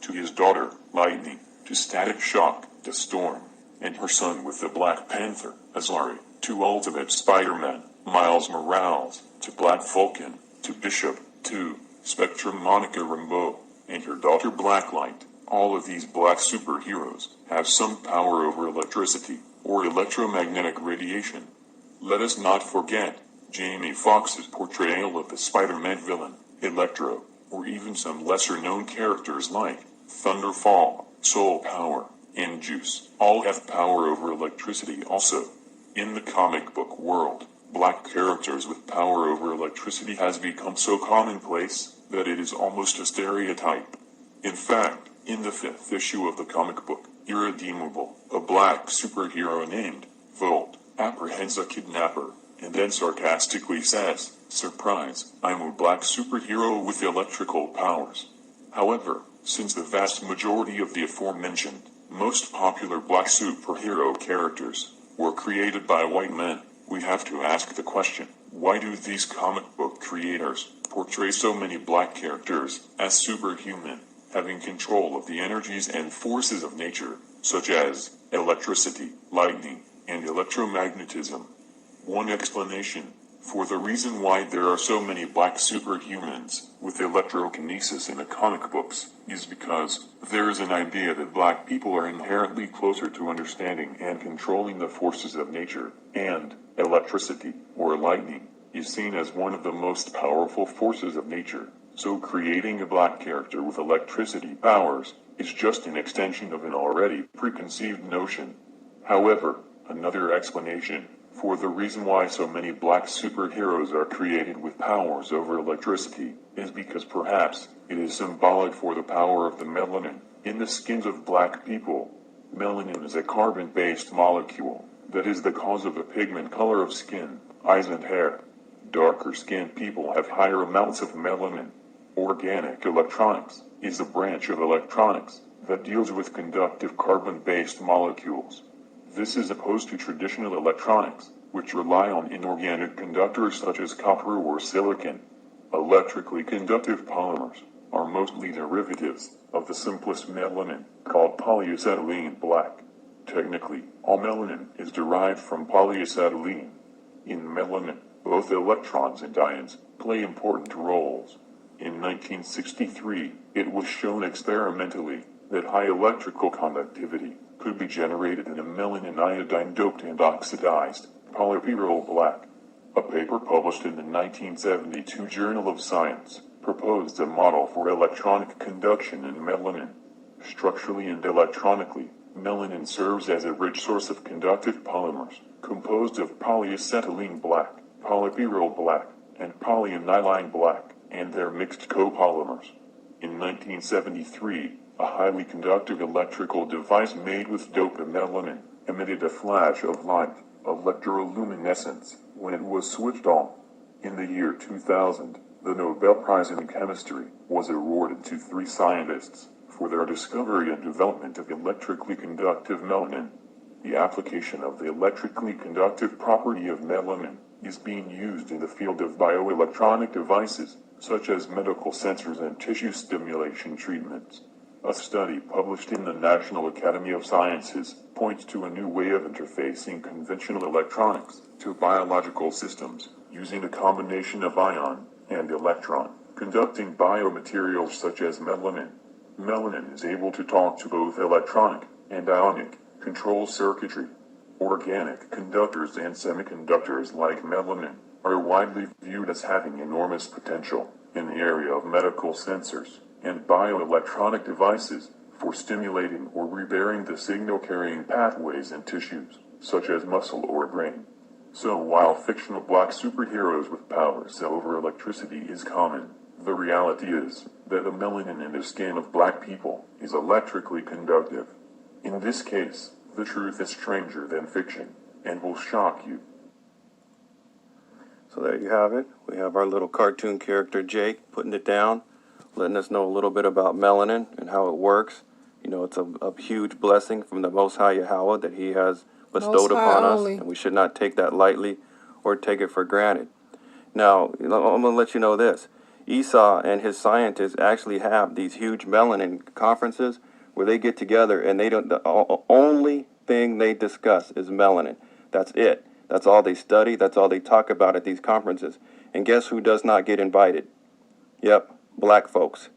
to his daughter, Lightning, to Static Shock, the Storm, and her son with the Black Panther, Azari, to Ultimate Spider-Man, Miles Morales, to Black Falcon, to Bishop, to Spectrum Monica Rambeau, and her daughter Blacklight. All of these black superheroes have some power over electricity, or electromagnetic radiation. Let us not forget Jamie Foxx's portrayal of the Spider-Man villain, Electro, or even some lesser-known characters like Thunderfall, Soul Power, and Juice. All have power over electricity also. In the comic book world, black characters with power over electricity has become so commonplace that it is almost a stereotype. In fact, in the 5th issue of the comic book, Irredeemable, a black superhero named Volt apprehends a kidnapper, and then sarcastically says, "Surprise, I'm a black superhero with electrical powers." However, since the vast majority of the aforementioned, most popular black superhero characters were created by white men, we have to ask the question, why do these comic book creators portray so many black characters as superhuman, having control of the energies and forces of nature, such as electricity, lightning, and electromagnetism? One explanation for the reason why there are so many black superhumans with electrokinesis in the comic books is because there is an idea that black people are inherently closer to understanding and controlling the forces of nature, and electricity, or lightning, is seen as one of the most powerful forces of nature. So creating a black character with electricity powers is just an extension of an already preconceived notion. However, another explanation for the reason why so many black superheroes are created with powers over electricity is because perhaps it is symbolic for the power of the melanin in the skins of black people. Melanin is a carbon-based molecule that is the cause of the pigment color of skin, eyes and hair. Darker-skinned people have higher amounts of melanin. Organic electronics is a branch of electronics that deals with conductive carbon-based molecules. This is opposed to traditional electronics, which rely on inorganic conductors such as copper or silicon. Electrically conductive polymers are mostly derivatives of the simplest melanin, called polyacetylene black. Technically, all melanin is derived from polyacetylene. In melanin, both electrons and ions play important roles. In 1963, it was shown experimentally that high electrical conductivity could be generated in a melanin iodine-doped and oxidized polypyrrole black. A paper published in the 1972 Journal of Science proposed a model for electronic conduction in melanin. Structurally and electronically, melanin serves as a rich source of conductive polymers, composed of polyacetylene black, polypyrrole black, and polyaniline black, and their mixed copolymers. In 1973, a highly conductive electrical device made with dopamelanin emitted a flash of light, electroluminescence, when it was switched on. In the year 2000, the Nobel Prize in Chemistry was awarded to 3 scientists for their discovery and development of electrically conductive melanin. The application of the electrically conductive property of melanin is being used in the field of bioelectronic devices, such as medical sensors and tissue stimulation treatments. A study published in the National Academy of Sciences points to a new way of interfacing conventional electronics to biological systems, using a combination of ion and electron, conducting biomaterials such as melanin. Melanin is able to talk to both electronic and ionic control circuitry. Organic conductors and semiconductors like melanin are widely viewed as having enormous potential in the area of medical sensors and bioelectronic devices for stimulating or repairing the signal-carrying pathways in tissues, such as muscle or brain. So while fictional black superheroes with powers over electricity is common, the reality is that the melanin in the skin of black people is electrically conductive. In this case, the truth is stranger than fiction, and will shock you. So there you have it. We have our little cartoon character Jake putting it down, letting us know a little bit about melanin and how it works. You know, it's a huge blessing from the Most High Yahweh that He has bestowed upon us, and we should not take that lightly or take it for granted. Now, I'm going to let you know this. Esau and his scientists actually have these huge melanin conferences where they get together and they don't, only thing they discuss is melanin. That's it. That's all they study. That's all they talk about at these conferences. And guess who does not get invited? Yep, black folks.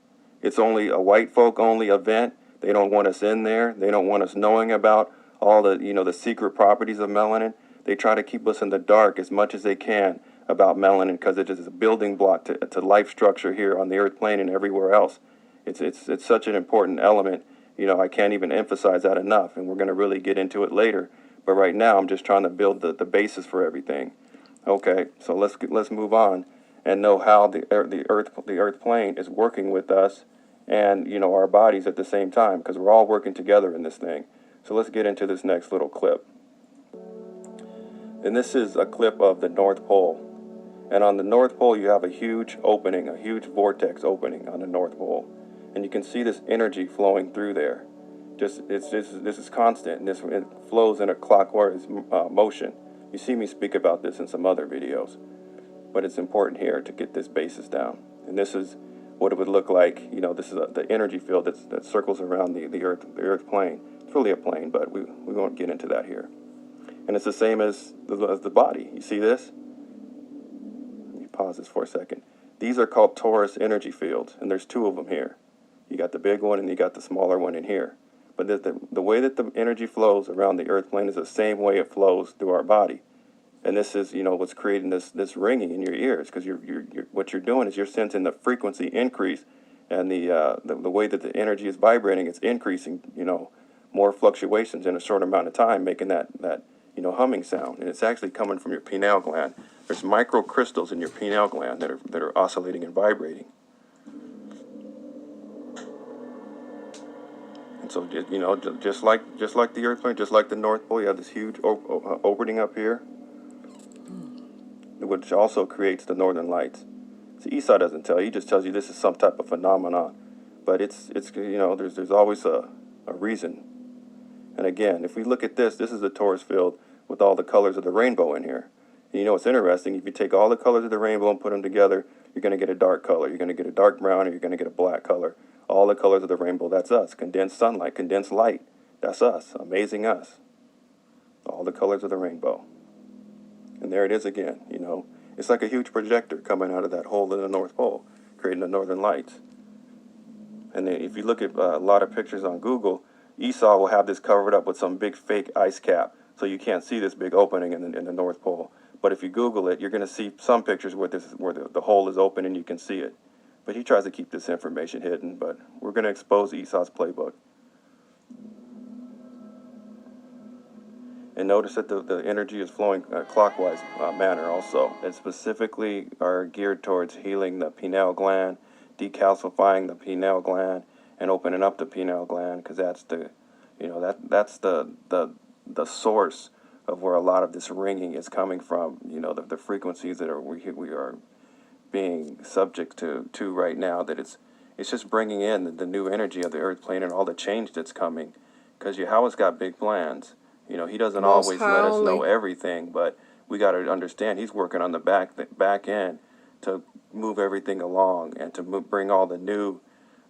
It's only a white folk only event. They don't want us in there. They don't want us knowing about all the, the secret properties of melanin. They try to keep us in the dark as much as they can about melanin because it is a building block to life structure here on the earth plane and everywhere else. It's such an important element. I can't even emphasize that enough, and we're going to really get into it later. But right now, I'm just trying to build the basis for everything. Okay, so let's move on and know how the earth plane is working with us and our bodies at the same time, because we're all working together in this thing. So let's get into this next little clip. And this is a clip of the North Pole. And on the North Pole, you have a huge opening, a huge vortex opening on the North Pole. And you can see this energy flowing through there. This is constant, and it flows in a clockwise motion. You see me speak about this in some other videos, but it's important here to get this basis down. And this is what it would look like. This is the energy field that circles around the earth plane. It's really a plane, but we won't get into that here. And it's the same as the body. You see this? Let me pause this for a second. These are called torus energy fields, and there's two of them here. You got the big one and you got the smaller one in here. But the way that the energy flows around the earth plane is the same way it flows through our body. And this is, what's creating this ringing in your ears, because what you're doing is you're sensing the frequency increase, and the way that the energy is vibrating, it's increasing, more fluctuations in a short amount of time, making that humming sound. And it's actually coming from your pineal gland. There's microcrystals in your pineal gland that are oscillating and vibrating. And so, just like the earth plane, just like the North Pole, you have this huge opening up here, which also creates the northern lights. See, Esau doesn't tell you; he just tells you this is some type of phenomenon. But it's there's always a reason. And again, if we look at this is a torus field with all the colors of the rainbow in here. And it's interesting. If you take all the colors of the rainbow and put them together, you're going to get a dark color. You're going to get a dark brown, or you're going to get a black color. All the colors of the rainbow, that's us. Condensed sunlight, condensed light, that's us. Amazing us. All the colors of the rainbow. And there it is again, It's like a huge projector coming out of that hole in the North Pole, creating the northern lights. And then if you look at a lot of pictures on Google, Esau will have this covered up with some big fake ice cap, so you can't see this big opening in the North Pole. But if you Google it, you're going to see some pictures where the hole is open and you can see it. But he tries to keep this information hidden, but we're going to expose Esau's playbook. And notice that the energy is flowing clockwise manner also, and specifically are geared towards healing the pineal gland, decalcifying the pineal gland, and opening up the pineal gland, because that's that's the source of where a lot of this ringing is coming from. The frequencies that we are being subject to right now, that it's just bringing in the new energy of the earth plane and all the change that's coming, because Yahweh's got big plans. He doesn't always let us know everything, but we got to understand he's working on the back end to move everything along and to bring all the new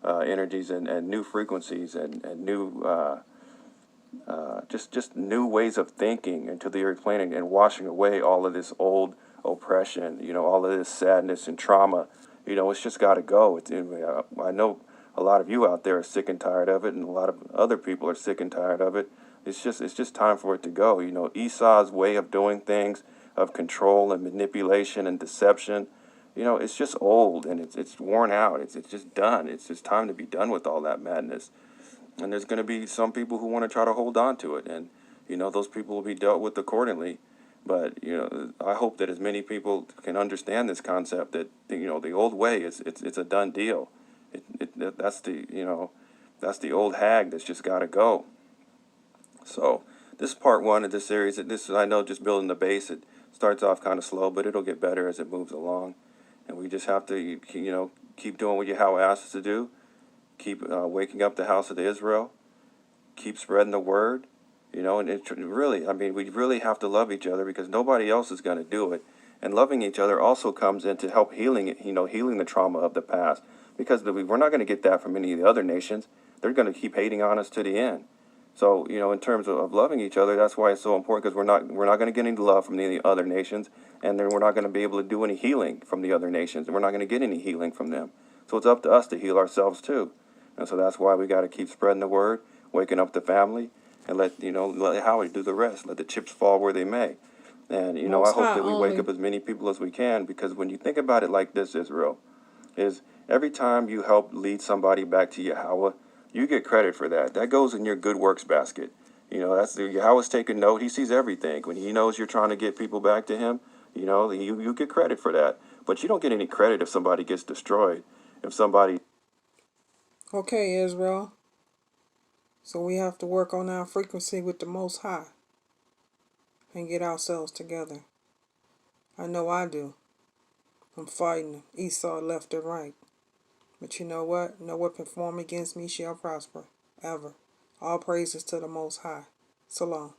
energies and new frequencies and new just new ways of thinking into the earth plane, and washing away all of this old oppression, all of this sadness and trauma. It's just got to go. I know a lot of you out there are sick and tired of it, and a lot of other people are sick and tired of it. It's just time for it to go. Esau's way of doing things, of control and manipulation and deception, it's just old, and it's worn out. It's just done. It's just time to be done with all that madness. And there's going to be some people who want to try to hold on to it, and those people will be dealt with accordingly. But I hope that as many people can understand this concept, that the old way it's a done deal. That's the old hag that's just got to go. So this is part one of this series. This is, I know, just building the base. It starts off kind of slow, but it'll get better as it moves along. And we just have to keep doing what Yahweh asks us to do. Keep waking up the house of Israel. Keep spreading the word. And we really have to love each other, because nobody else is going to do it. And loving each other also comes into help healing it, healing the trauma of the past. Because we're not going to get that from any of the other nations. They're going to keep hating on us to the end. So, in terms of loving each other, that's why it's so important, because we're not going to get any love from any other nations, and then we're not going to be able to do any healing from the other nations, and we're not going to get any healing from them. So it's up to us to heal ourselves too. And so that's why we got to keep spreading the word, waking up the family, and let Howie do the rest. Let the chips fall where they may. And I Most hope High that we wake only. up as many people as we can, because when you think about it like this, Israel, is every time you help lead somebody back to Yahweh, you get credit for that. That goes in your good works basket. That's Yahweh's taking note. He sees everything. When he knows you're trying to get people back to him, you get credit for that. But you don't get any credit if somebody gets destroyed. If somebody Okay, Israel. So we have to work on our frequency with the Most High and get ourselves together. I know I do. I'm fighting Esau left and right. But you know what? No weapon formed against me shall prosper, ever. All praises to the Most High. Salam.